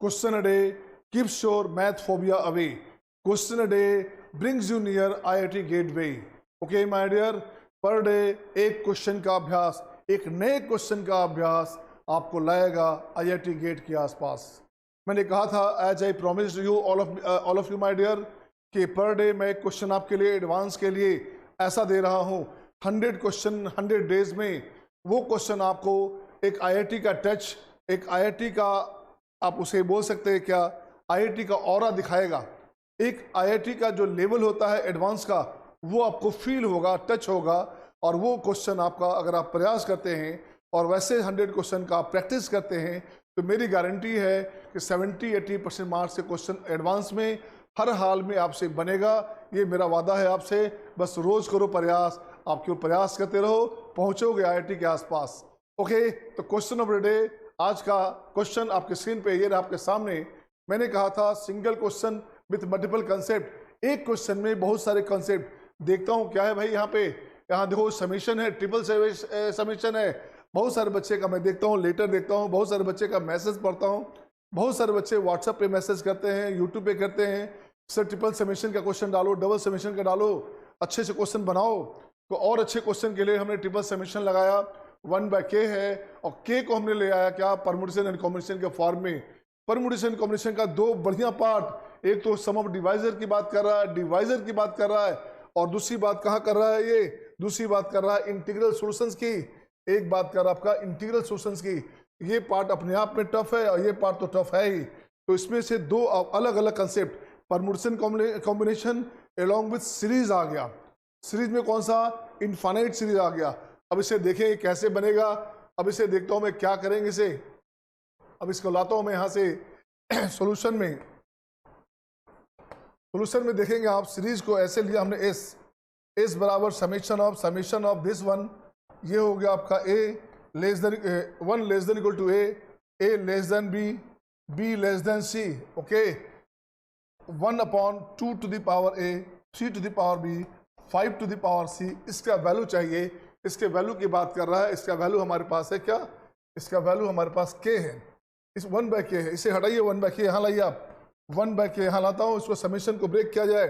Question a day keeps your math phobia away. Question a day brings you near IIT gateway. Okay my dear, per day एक question का अभ्यास, एक नए question का अभ्यास आपको लाएगा IIT गेट के आसपास। मैंने कहा था as I promised you all of you my dear कि पर डे मैं एक क्वेश्चन आपके लिए एडवांस के लिए ऐसा दे रहा हूँ 100 क्वेश्चन 100 डेज में। वो क्वेश्चन आपको एक IIT का टच, एक IIT का आप उसे बोल सकते हैं क्या, IIT का ऑरा दिखाएगा। एक IIT का जो लेवल होता है एडवांस का वो आपको फील होगा, टच होगा। और वो क्वेश्चन आपका अगर आप प्रयास करते हैं और वैसे 100 क्वेश्चन का आप प्रैक्टिस करते हैं तो मेरी गारंटी है कि 70-80% मार्क्स के क्वेश्चन एडवांस में हर हाल में आपसे बनेगा। ये मेरा वादा है आपसे। बस रोज करो प्रयास, आप क्यों प्रयास करते रहो, पहुंचोगे IIT के आसपास। ओके, तो क्वेश्चन ऑफ द डे, आज का क्वेश्चन आपके स्क्रीन पे ये रहा आपके सामने। मैंने कहा था single question with multiple concept, एक क्वेश्चन में बहुत सारे कंसेप्ट। देखता हूँ क्या है भाई यहाँ पे, यहाँ देखो समीशन है, ट्रिपल समीशन है। बहुत सारे बच्चे का मैं देखता हूँ लेटर देखता हूँ, बहुत सारे बच्चे का मैसेज पढ़ता हूँ, बहुत सारे बच्चे व्हाट्सएप पे मैसेज करते हैं, यूट्यूब पे करते हैं, सर ट्रिपल समीशन का क्वेश्चन डालो, डबल समीशन का डालो, अच्छे से क्वेश्चन बनाओ। तो और अच्छे क्वेश्चन के लिए हमने ट्रिपल समीशन लगाया, 1/k है, और k को हमने ले आया क्या, परमुटेशन एंड कॉम्बिनेशन के फॉर्म में। परमुटेशन कॉम्बिनेशन का दो बढ़िया पार्ट, एक तो सम ऑफ डिवाइजर की बात कर रहा है, डिवाइजर की बात कर रहा है, और दूसरी बात कहाँ कर रहा है, ये दूसरी बात कर रहा है इंटीग्रल सॉल्यूशंस की। एक बात कर रहा है आपका इंटीग्रल सॉल्यूशंस की। ये पार्ट अपने आप में टफ है और ये पार्ट तो टफ है ही। तो इसमें से दो अलग अलग concept, permutation combination along with series आ गया। सीरीज में कौन सा, इनफाइनाइट सीरीज आ गया। अब इसे देखें कैसे बनेगा। अब इसे देखता हूं मैं क्या करेंगे इसे। अब इसको लाता हूं मैं यहाँ से सॉल्यूशन में। सॉल्यूशन में देखेंगे आप, सीरीज को ऐसे लिया हमने एस बराबर समेशन ऑफ दिस वन। ये हो गया आपका a less than 1 less than equal to a less than b less than c। Okay, 1/2 to the power a, 3 to the power b, 5 to the power c। इसका value चाहिए, इसके value की बात कर रहा है। इसका वैल्यू हमारे पास है क्या, इसका वैल्यू हमारे पास k है, इस 1/k है। इसे हटाइए, 1/k यहाँ लाइए आप, 1/k यहाँ लाता हूँ। इसको समीशन को ब्रेक किया जाए,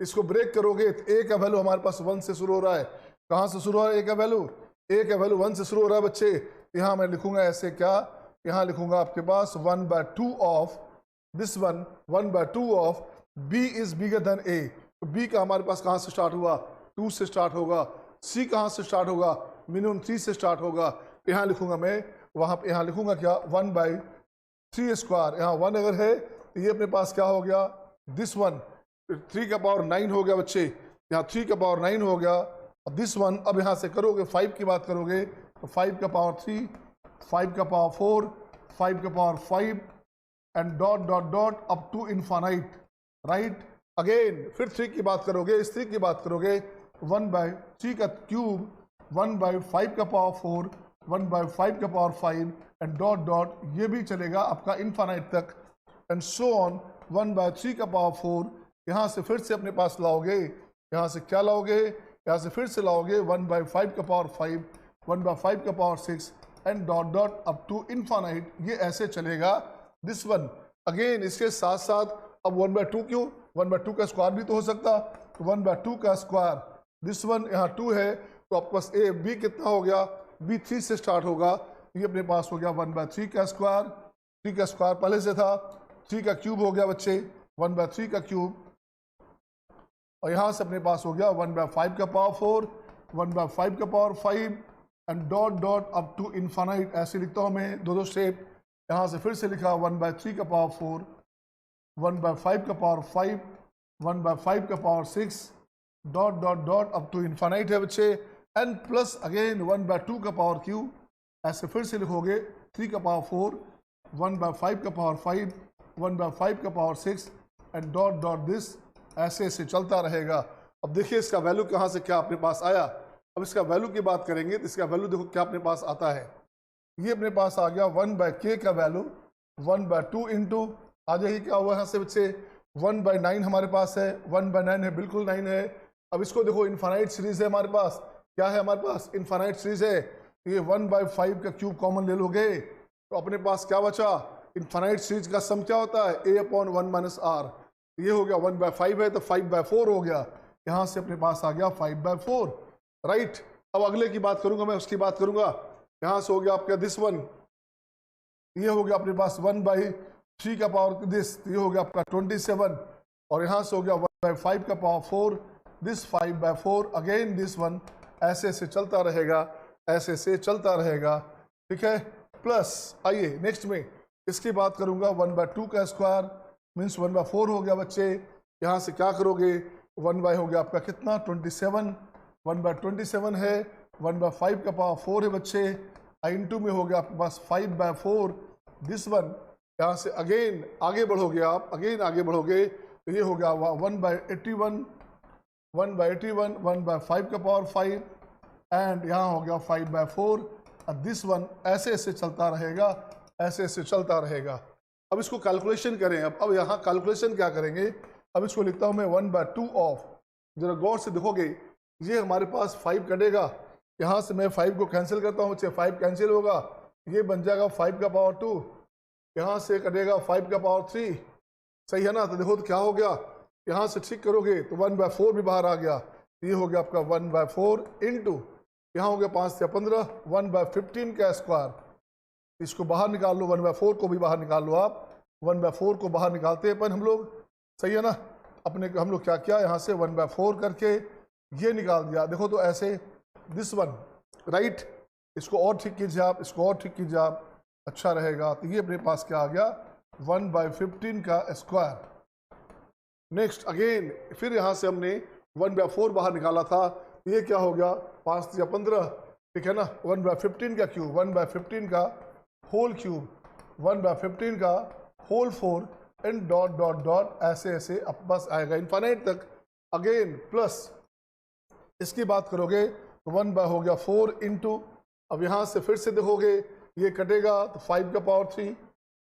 इसको ब्रेक करोगे तो a का वैल्यू हमारे पास 1 से शुरू हो रहा है। कहाँ से शुरू हो रहा है a का वैल्यू, a का वैल्यू 1 से शुरू हो रहा है बच्चे। यहाँ मैं लिखूंगा ऐसे क्या, यहाँ लिखूंगा आपके पास 1/2 of this one, 1/2 of b is bigger than a। तो b का हमारे पास कहाँ से स्टार्ट हुआ, 2 से स्टार्ट होगा। c कहाँ से स्टार्ट होगा, मिनिमम 3 से स्टार्ट होगा। यहाँ लिखूंगा मैं, वहाँ पे यहाँ लिखूंगा क्या, 1/3 स्क्वायर। यहाँ 1 अगर है तो ये अपने पास क्या हो गया, दिस वन 3 का पावर 9 हो गया बच्चे। यहाँ 3 का पावर 9 हो गया। दिस वन अब यहाँ से करोगे 5 की बात करोगे तो 5 का पावर 3, 5 का पावर 4, 5 का power 5 and dot dot dot up to infinite, right. Again फिर 3 की बात करोगे, इस 3 की बात करोगे 1/3 का क्यूब, 1/5 का पावर 4, 1/5 का पावर 5 एंड डॉट डॉट, ये भी चलेगा आपका इनफाइनाइट तक एंड सो ऑन। 1/3 का पावर 4 यहाँ से फिर से अपने पास लाओगे, यहाँ से क्या लाओगे, यहाँ से फिर से लाओगे 1/5 का पावर 5, 1/5 का power 6 and dot dot up to infinite. ये ऐसे चलेगा दिस वन। अगेन इसके साथ साथ अब 1/2 क्यों, 1/2 का स्क्वायर भी तो हो सकता, तो 1/2 का स्क्वायर, दिस वन यहाँ 2 है तो आपके पास a b कितना हो गया, b 3 से स्टार्ट होगा। ये अपने पास हो गया 1/3 का स्क्वायर, 3 का स्क्वायर पहले से था, 3 का क्यूब हो गया बच्चे, 1/3 का क्यूब, और यहाँ से अपने पास हो गया 1/5 का पावर 4, 1/5 का power 5 and dot dot up to infinite. ऐसे लिखता हूँ मैं दो स्टेप। यहाँ से फिर से लिखा 1/3 का पावर 4, 1/5 का पावर 5, 1/5 का power 6 dot dot dot up to infinite है बच्चे, एंड प्लस अगेन 1/2 का पावर क्यू। ऐसे फिर से लिखोगे 3 का पावर 4, 1/5 का पावर 5, 1/5 का power 6 and dot dot this, ऐसे ऐसे चलता रहेगा। अब देखिए इसका वैल्यू कहाँ से क्या अपने पास आया। अब इसका वैल्यू की बात करेंगे तो इसका वैल्यू देखो क्या अपने पास आता है। ये अपने पास आ गया 1/k का वैल्यू 1/2 इंटू आ जाइए क्या हुआ यहाँ से बच्चे 1/9 हमारे पास है, 1/9 है, बिल्कुल 9 है। अब इसको देखो इनफाइनाइट सीरीज है हमारे पास, क्या है हमारे पास, इनफाइनाइट सीरीज है। ये 1/5 का क्यूब कॉमन ले लोगे तो अपने पास क्या बचा, इनफाइनाइट सीरीज का सम क्या होता है, a अपॉन 1 माइनस आर। ये हो गया 1/5 है तो 5/4 हो गया, यहाँ से अपने पास आ गया 5/4, राइट। अब अगले की बात करूंगा मैं, उसकी बात करूंगा। यहाँ से हो गया आपका दिस वन, ये हो गया अपने पास 1/3 का पावर दिस, ये हो गया आपका 27, और यहाँ से हो गया 1/5 का power 4, this 5/4, again this one, ऐसे से चलता रहेगा, ऐसे से चलता रहेगा, ठीक है। प्लस आइए नेक्स्ट में इसकी बात करूंगा, 1/2 का स्क्वायर मीन्स 1/4 हो गया बच्चे। यहाँ से क्या करोगे, 1 हो गया आपका कितना 27, 1/27 है, 1/5 का पावर 4 है बच्चे, इंटू में हो गया आपके पास 5/4 दिस वन। यहाँ से अगेन आगे बढ़ोगे आप, अगेन आगे बढ़ोगे तो ये हो गया 1/81, 1/81, 1/5 का पावर 5, एंड यहाँ हो गया 5/4, दिस वन, ऐसे ऐसे चलता रहेगा, ऐसे ऐसे चलता रहेगा। अब इसको कैलकुलेशन करें, अब यहाँ कैलकुलेशन क्या करेंगे, अब इसको लिखता हूँ मैं 1/2 ऑफ, जरा गौर से देखोगे ये हमारे पास 5 कटेगा, यहाँ से मैं 5 को कैंसिल करता हूँ बच्चे, 5 कैंसिल होगा, ये बन जाएगा 5 का पावर 2, यहाँ से कटेगा 5 का पावर 3, सही है ना। तो देखो तो क्या हो गया, यहाँ से ठीक करोगे तो 1/4 भी बाहर आ गया, ये हो गया आपका 1/4 इंटू, यहाँ हो गया 5 से 15, 1/15 का स्क्वायर, इसको बाहर निकाल लो, 1/4 को भी बाहर निकाल लो आप, 1/4 को बाहर निकालते हैं अपन हम लोग, सही है ना। अपने हम लोग क्या किया, यहाँ से 1/4 करके ये निकाल दिया, देखो तो ऐसे दिस वन, राइट। इसको और ठीक कीजिए आप, इसको और ठीक कीजिए आप, अच्छा रहेगा। तो ये अपने पास क्या आ गया 1/15 का स्क्वायर। नेक्स्ट अगेन फिर यहाँ से हमने 1/4 बाहर निकाला था, ये क्या हो गया 5 या 15, ठीक है ना। 1/15 का क्यूब, 1/15 का होल क्यूब, 1/15 का whole 4 and dot dot dot, ऐसे ऐसे अब बस आएगा इनफाइनाइट तक। अगेन प्लस इसकी बात करोगे तो 1 हो गया 4 इंटू, अब यहाँ से फिर से देखोगे ये कटेगा तो 5 का पावर 3,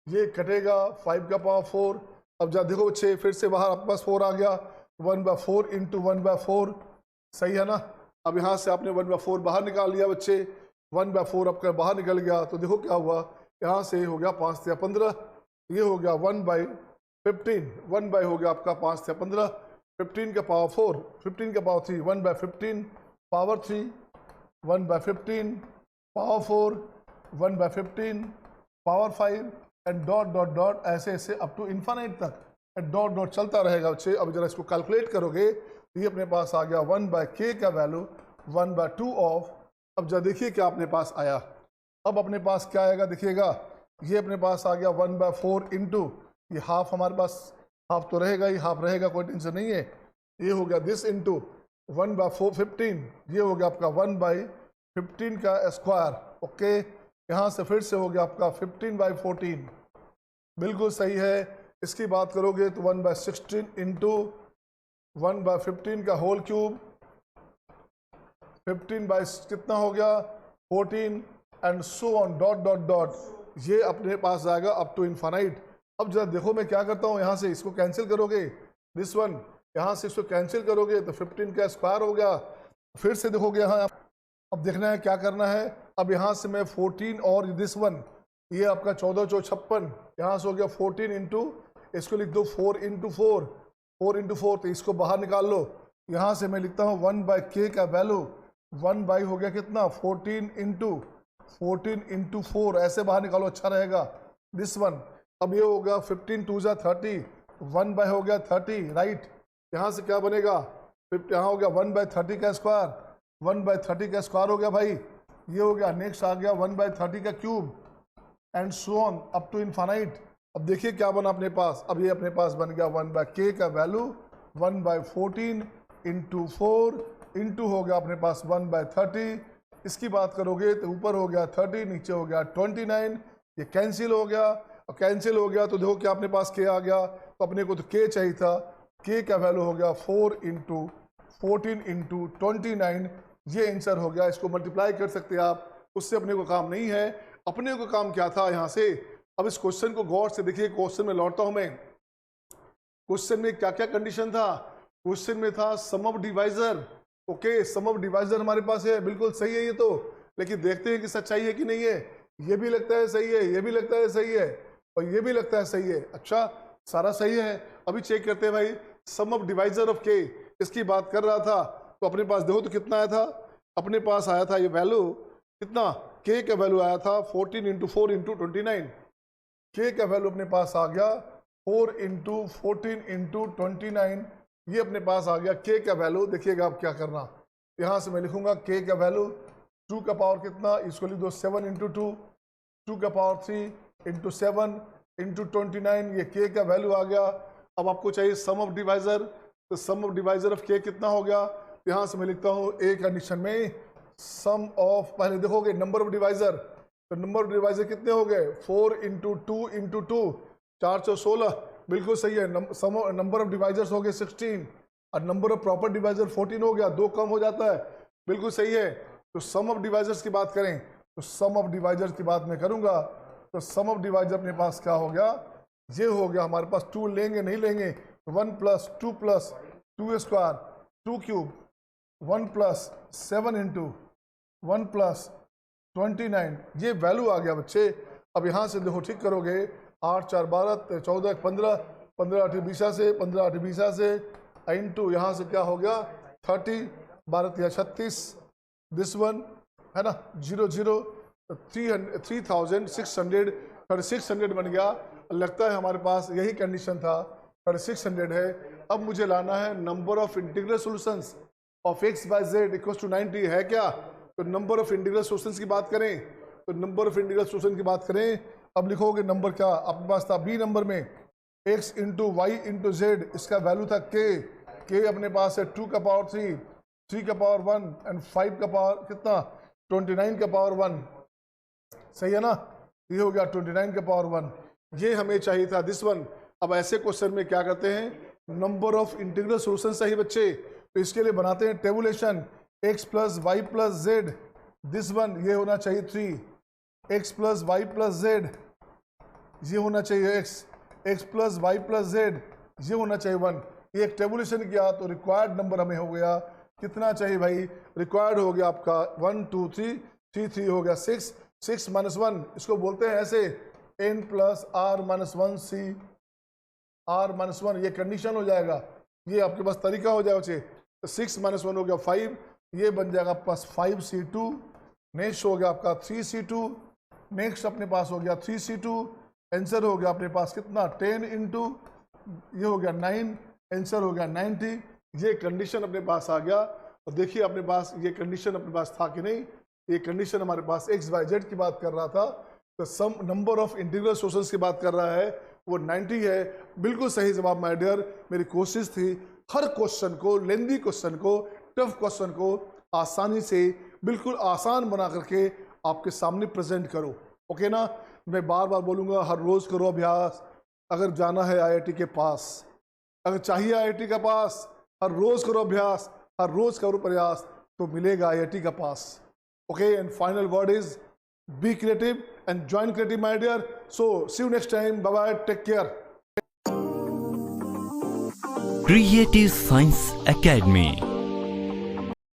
ये कटेगा 5 का पावर 4, अब जब देखो बच्चे फिर से बाहर आपके पास 4 आ गया, 1/4 इंटू 1/4, सही है ना। अब यहाँ से आपने 1/4 बाहर निकाल लिया बच्चे, 1/4 आपका बाहर निकल गया, तो देखो क्या हुआ, यहाँ से हो गया 5 या 15, ये हो गया 1/15, 1 हो गया आपका 5 या 15, 15 का पावर 4, 15 का power 3, 1/15 power 3, 1/15 power 4, 1/15 power 5 and dot dot dot, ऐसे ऐसे अप टू इन्फाइनाइट तक एंड डॉट डॉट चलता रहेगा बच्चे। अब जरा इसको कैलकुलेट करोगे तो ये अपने पास आ गया 1/k का वैल्यू 1/2 ऑफ। अब जरा देखिए क्या अपने पास आया, अब अपने पास क्या आएगा देखिएगा, ये अपने पास आ गया 1/4 इंटू, ये हाफ हमारे पास, हाफ तो रहेगा ही, हाफ रहेगा कोई टेंशन नहीं है, ये हो गया दिस इंटू 1/4 15, ये हो गया आपका 1/15 का स्क्वायर, ओके। यहाँ से फिर से हो गया आपका 15/14, बिल्कुल सही है। इसकी बात करोगे तो 1/16 इंटू 1/15 का होल क्यूब, 15 कितना हो गया 14 and so on dot dot dot, ये अपने पास आएगा अप टू इन्फाइनाइट। अब जरा देखो मैं क्या करता हूँ, यहाँ से इसको कैंसिल करोगे दिस वन, यहाँ से इसको कैंसिल करोगे तो 15 का स्क्वायर हो गया, फिर से देखोगे यहाँ, अब देखना है क्या करना है। अब यहाँ से मैं 14 और दिस वन, ये आपका 14 चौ 56, यहाँ से हो गया 14 इंटू, इसको लिख दो 4 इंटू 4, 4 इंटू 4, तो इसको बाहर निकाल लो। यहाँ से मैं लिखता हूँ 1/k का वैल्यू 1 हो गया कितना 14 इंटू 4, ऐसे बाहर निकालो, अच्छा रहेगा दिस वन। अब ये हो गया 15 2 जा 30, 1 हो गया 30, राइट। यहाँ से क्या बनेगा, यहाँ हो गया 1/30 का स्क्वायर, 1/30 का स्क्वायर हो गया भाई, ये हो गया। नेक्स्ट आ गया 1/30 का cube and so on up to infinite. अब देखिए क्या बना अपने पास, अब ये अपने पास बन गया 1/k का वैल्यू 1/14 इंटू 4 इंटू हो गया अपने पास 1/30। इसकी बात करोगे तो ऊपर हो गया 30, नीचे हो गया 29, ये कैंसिल हो गया, और कैंसिल हो गया तो देखो क्या अपने पास k आ गया, तो अपने को तो k चाहिए था, k का वैल्यू हो गया 4 इंटू 14 इंटू 29, ये आंसर हो गया। इसको मल्टीप्लाई कर सकते हैं आप, उससे अपने को काम नहीं है, अपने को काम क्या था यहाँ से। अब इस क्वेश्चन को गौर से देखिए, क्वेश्चन में लौटता हूँ मैं, क्वेश्चन में क्या क्या कंडीशन था, क्वेश्चन में था sum of divisor, okay, sum of divisor हमारे पास है, बिल्कुल सही है ये तो, लेकिन देखते हैं कि सच्चाई है कि नहीं है, ये भी लगता है सही है, ये भी लगता है सही है, और ये भी लगता है सही है। अच्छा, सारा सही है। अभी चेक करते हैं भाई, सम ऑफ डिवाइजर ऑफ के, इसकी बात कर रहा था, तो अपने पास देखो तो कितना आया था, अपने पास आया था ये वैल्यू कितना, के का वैल्यू आया था 14 इंटू 4 इंटू 29। के का वैल्यू अपने पास आ गया 4 इंटू 14 इंटू 29, ये अपने पास आ गया के का वैल्यू। देखिएगा आप क्या करना, यहाँ से मैं लिखूंगा के का वैल्यू 2 का पावर कितना, इसको लिख दो 7 इंटू 2, 2 का पावर 3 इंटू 7 इंटू 29, ये के का वैल्यू आ गया। अब आपको चाहिए सम ऑफ डिवाइजर, तो सम ऑफ डिवाइजर ऑफ के कितना हो गया, यहाँ से मैं लिखता हूँ ए कंडीशन में सम ऑफ, पहले देखोगे नंबर ऑफ डिवाइजर, तो नंबर ऑफ डिवाइजर कितने हो गए 4 इंटू 2 इंटू 2, 416, बिल्कुल सही है। नंबर ऑफ डिवाइजर्स हो गए 16 और नंबर ऑफ प्रॉपर डिवाइजर 14 हो गया, 2 कम हो जाता है, बिल्कुल सही है। तो सम ऑफ डिवाइजर्स की बात करें, तो सम ऑफ डिवाइजर्स की बात मैं करूंगा, तो सम ऑफ डिवाइजर अपने पास क्या हो गया, ये हो गया हमारे पास 2 लेंगे नहीं लेंगे, 1 plus 2 plus 2 square 2 cube 1 plus 7 into 1 plus 29, ये वैल्यू आ गया बच्चे। अब यहाँ से देखो ठीक करोगे, 8 4 12 14 15 15 8 20 से 15 8 20 से इंटू यहाँ से क्या हो गया 30 12 36, दिस वन है ना 0 0 3600 बन गया। लगता है हमारे पास यही कंडीशन था, 3600 है। अब मुझे लाना है number of integral solutions of x by z equals to 90 है क्या, तो नंबर ऑफ इंटीग्रल सॉल्यूशंस की बात करें, तो नंबर ऑफ इंटीग्रल सॉल्यूशन की बात करें, अब लिखोगे नंबर क्या आपके पास था, बी नंबर में x into y into z, इसका वैल्यू था के अपने पास है 2 का पावर 3, 3 का पावर 1 एंड 5 का पावर कितना 29 का पावर 1, सही है ना, ये हो गया 29 का पावर 1, ये हमें चाहिए था दिस वन। अब ऐसे क्वेश्चन में क्या करते हैं, नंबर ऑफ इंटीग्रल सॉल्यूशन सही बच्चे, तो इसके लिए बनाते हैं tabulation, x plus y plus z, this one ये होना चाहिए 3, x plus y plus z ये होना चाहिए x plus y plus z ये होना चाहिए 1। ये एक टेबुलेशन किया तो रिक्वायर्ड नंबर हमें हो गया कितना चाहिए भाई, रिक्वायर्ड हो गया आपका 1 2 3 3 3 हो गया 6 6 माइनस 1, इसको बोलते हैं ऐसे n plus r minus 1 c r minus 1, ये कंडीशन हो जाएगा, ये आपके पास तरीका हो जाएगा बच्चे। तो 6 माइनस 1 हो गया 5, ये बन जाएगा प्लस 5c2, नेक्स्ट हो गया आपका 3c2, नेक्स्ट अपने पास हो गया 3c2, आंसर हो गया अपने पास कितना 10 इंटू ये हो गया 9, आंसर हो गया 90, ये कंडीशन अपने पास आ गया। और देखिए अपने पास ये कंडीशन अपने पास था कि नहीं, ये कंडीशन हमारे पास x y z की बात कर रहा था, तो सम नंबर ऑफ इंटीग्रल सॉल्यूशंस की बात कर रहा है, वो 90 है, बिल्कुल सही जवाब माय डियर। मेरी कोशिश थी हर क्वेश्चन को, लेंदी क्वेश्चन को, टफ क्वेश्चन को आसानी से बिल्कुल आसान बना करके आपके सामने प्रेजेंट करो, ओके ना। मैं बार बार बोलूँगा हर रोज़ करो अभ्यास, अगर जाना है IIT के पास, अगर चाहिए IIT का पास, हर रोज़ करो अभ्यास, हर रोज़ करो प्रयास, तो मिलेगा IIT का पास, okay. And final word is be creative and join creative my dear. So see you next time, bye bye, take care. Creative Science Academy.